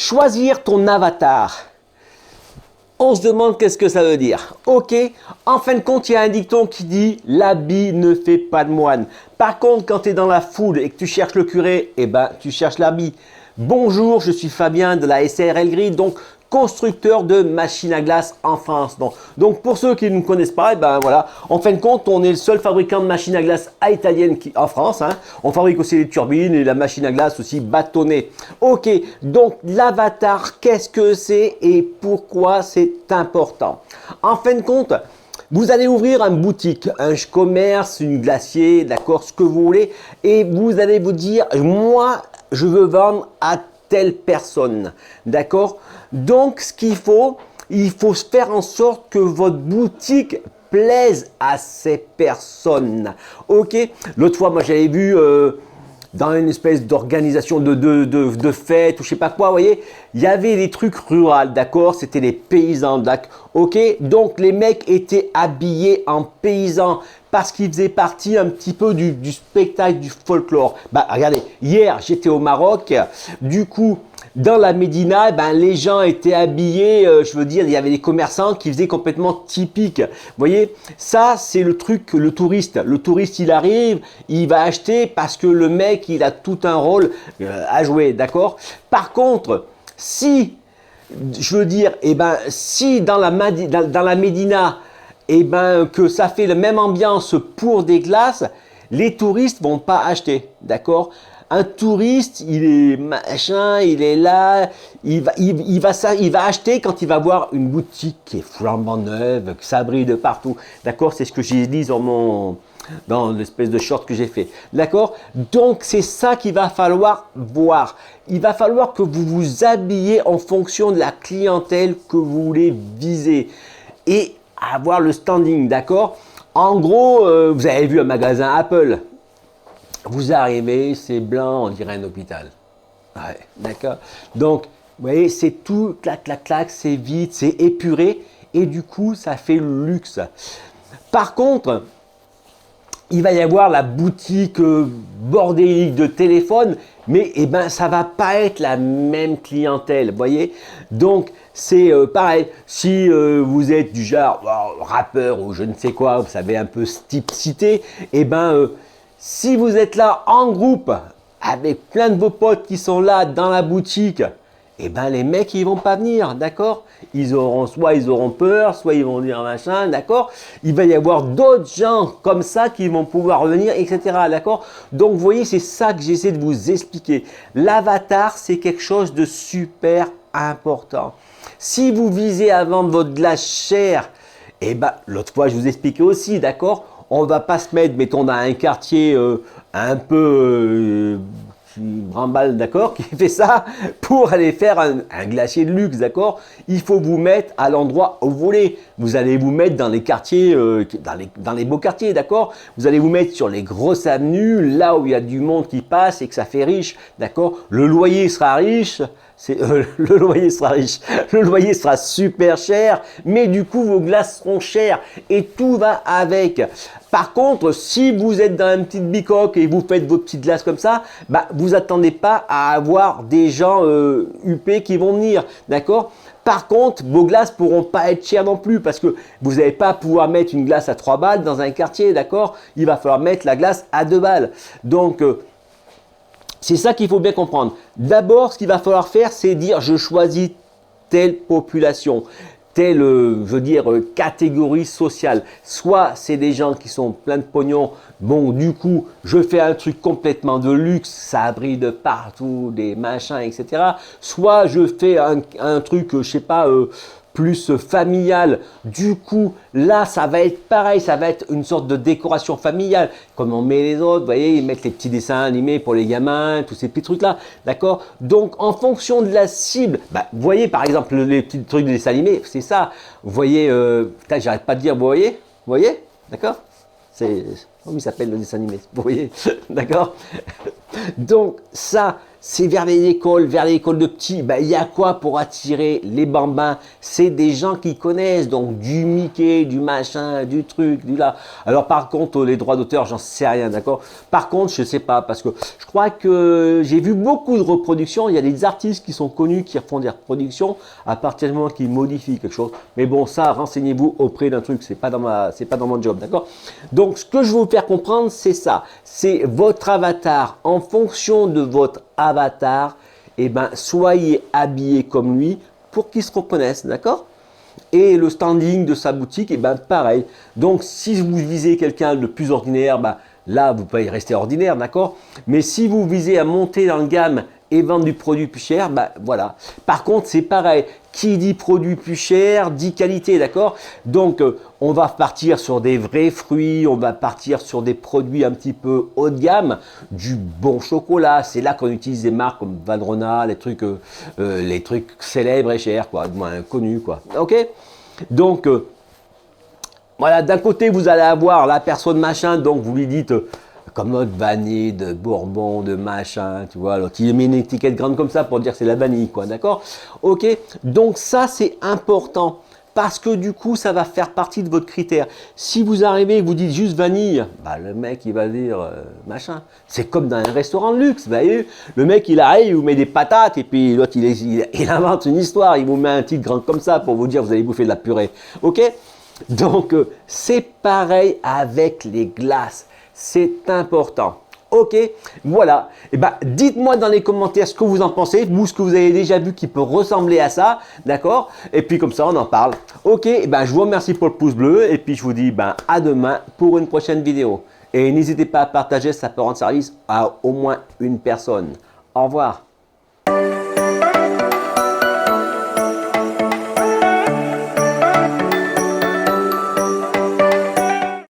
Choisir ton avatar. On se demande qu'est-ce que ça veut dire. Ok, en fin de compte, il y a un dicton qui dit « l'habit ne fait pas de moine ». Par contre, quand tu es dans la foule et que tu cherches le curé, eh ben, tu cherches l'habit. Bonjour, je suis Fabien de la SARL Gris, donc constructeur de machines à glace en France. Donc pour ceux qui ne me connaissent pas, eh ben voilà, en fin de compte, on est le seul fabricant de machines à glace à italienne en France. Hein. On fabrique aussi les turbines et la machine à glace aussi bâtonnée. Ok, donc l'avatar, qu'est-ce que c'est et pourquoi c'est important? En fin de compte, vous allez ouvrir une boutique, un commerce, une glacier, d'accord, ce que vous voulez, et vous allez vous dire, moi, je veux vendre à telle personne, d'accord? Donc, ce qu'il faut, il faut faire en sorte que votre boutique plaise à ces personnes, ok? L'autre fois, moi, j'avais vu dans une espèce d'organisation de fête ou je sais pas quoi, vous voyez, il y avait des trucs ruraux, d'accord? C'était les paysans, d'accord? Ok? Donc, les mecs étaient habillés en paysans parce qu'ils faisaient partie un petit peu du spectacle, du folklore. Bah, regardez, hier, j'étais au Maroc, du coup, dans la Médina, ben, les gens étaient habillés, je veux dire, il y avait des commerçants qui faisaient complètement typique. Vous voyez, ça, c'est le truc, le touriste. Le touriste, il arrive, il va acheter parce que le mec, il a tout un rôle à jouer, d'accord? Par contre, si, je veux dire, eh ben, si dans la Médina, eh ben, que ça fait la même ambiance pour des glaces, les touristes vont pas acheter, d'accord? Un touriste, il est machin, il est là, il va acheter quand il va voir une boutique qui est flambant neuve, que ça brille de partout. D'accord? C'est ce que j'ai dit dans l'espèce de short que j'ai fait. D'accord? Donc, c'est ça qu'il va falloir voir. Il va falloir que vous vous habillez en fonction de la clientèle que vous voulez viser et avoir le standing. D'accord? En gros, vous avez vu un magasin Apple. Vous arrivez, c'est blanc, on dirait un hôpital. Ouais, d'accord. Donc, vous voyez, c'est tout, clac, clac, clac, c'est vite, c'est épuré et du coup, ça fait le luxe. Par contre, il va y avoir la boutique bordélique de téléphone, mais eh ben, ça va pas être la même clientèle, vous voyez. Donc, c'est pareil, si vous êtes du genre rappeur ou je ne sais quoi, vous savez un peu ce type cité, eh ben, si vous êtes là en groupe avec plein de vos potes qui sont là dans la boutique, eh ben les mecs ils vont pas venir, d'accord? Soit ils auront peur, soit ils vont dire machin, d'accord? Il va y avoir d'autres gens comme ça qui vont pouvoir venir, etc. D'accord? Donc vous voyez, c'est ça que j'essaie de vous expliquer. L'avatar, c'est quelque chose de super important. Si vous visez à vendre votre glace chère, eh ben l'autre fois je vous expliquais aussi, d'accord? On ne va pas se mettre, mettons, dans un quartier un peu qui bramballe, d'accord, qui fait ça pour aller faire un glacier de luxe, d'accord. Il faut vous mettre à l'endroit où vous voulez. Vous allez vous mettre dans les quartiers, dans les beaux quartiers, d'accord. Vous allez vous mettre sur les grosses avenues, là où il y a du monde qui passe et que ça fait riche, d'accord. Le loyer sera riche. Le loyer sera riche, le loyer sera super cher, mais du coup vos glaces seront chères et tout va avec. Par contre, si vous êtes dans une petite bicoque et vous faites vos petites glaces comme ça, bah, vous attendez pas à avoir des gens huppés qui vont venir, d'accord? Par contre, vos glaces pourront pas être chères non plus parce que vous n'allez pas pouvoir mettre une glace à 3 balles dans un quartier, d'accord? Il va falloir mettre la glace à 2 balles. Donc, c'est ça qu'il faut bien comprendre. D'abord, ce qu'il va falloir faire, c'est dire je choisis telle population, telle, je veux dire, catégorie sociale. Soit c'est des gens qui sont pleins de pognon, bon, du coup, je fais un truc complètement de luxe, ça brille de partout, des machins, etc. Soit je fais un truc, je sais pas, plus familial. Du coup, là, ça va être pareil, ça va être une sorte de décoration familiale, comme on met les autres, vous voyez, ils mettent les petits dessins animés pour les gamins, tous ces petits trucs-là, d'accord? Donc, en fonction de la cible, bah, vous voyez, par exemple, les petits trucs de dessins animés, c'est ça. Vous voyez, putain, j'arrête pas de dire, vous voyez, d'accord? C'est, comment il s'appelle le dessin animé, vous voyez, d'accord? Donc, ça, c'est vers les écoles de petits. Ben, il y a quoi pour attirer les bambins? C'est des gens qui connaissent, donc du Mickey, du machin, du truc, du là. Alors par contre, les droits d'auteur, j'en sais rien, d'accord? Par contre, je sais pas, parce que je crois que j'ai vu beaucoup de reproductions. Il y a des artistes qui sont connus, qui font des reproductions à partir du moment qu'ils modifient quelque chose. Mais bon, ça, renseignez-vous auprès d'un truc, c'est pas dans mon job, d'accord? Donc, ce que je veux vous faire comprendre, c'est ça. C'est votre avatar. En fonction de votre avatar, eh ben, soyez habillé comme lui pour qu'il se reconnaisse, d'accord? Et le standing de sa boutique, eh ben, pareil. Donc, si vous visez quelqu'un de plus ordinaire, ben, là, vous pouvez rester ordinaire, d'accord? Mais si vous visez à monter dans le gamme et vendre du produit plus cher, ben voilà. Par contre, c'est pareil. Qui dit produit plus cher, dit qualité, d'accord? Donc, on va partir sur des vrais fruits, on va partir sur des produits un petit peu haut de gamme, du bon chocolat. C'est là qu'on utilise des marques comme Valrhona, les trucs célèbres et chers, quoi, moins connus, quoi. Ok? Donc, voilà, d'un côté, vous allez avoir la personne machin, donc vous lui dites comme notre vanille de Bourbon, de machin, tu vois, l'autre il met une étiquette grande comme ça pour dire que c'est la vanille, quoi, d'accord? Ok, donc ça c'est important parce que du coup ça va faire partie de votre critère. Si vous arrivez et vous dites juste vanille, bah, le mec il va dire machin. C'est comme dans un restaurant de luxe, vous voyez, le mec il arrive, il vous met des patates et puis l'autre il invente une histoire, il vous met un titre grand comme ça pour vous dire vous allez bouffer de la purée, ok? Donc c'est pareil avec les glaces. C'est important. Ok, voilà. Et ben, dites-moi dans les commentaires ce que vous en pensez, vous, ce que vous avez déjà vu qui peut ressembler à ça, d'accord? Et puis comme ça, on en parle. Ok, et ben, je vous remercie pour le pouce bleu et puis je vous dis ben, à demain pour une prochaine vidéo. Et n'hésitez pas à partager, ça peut rendre service à au moins une personne. Au revoir.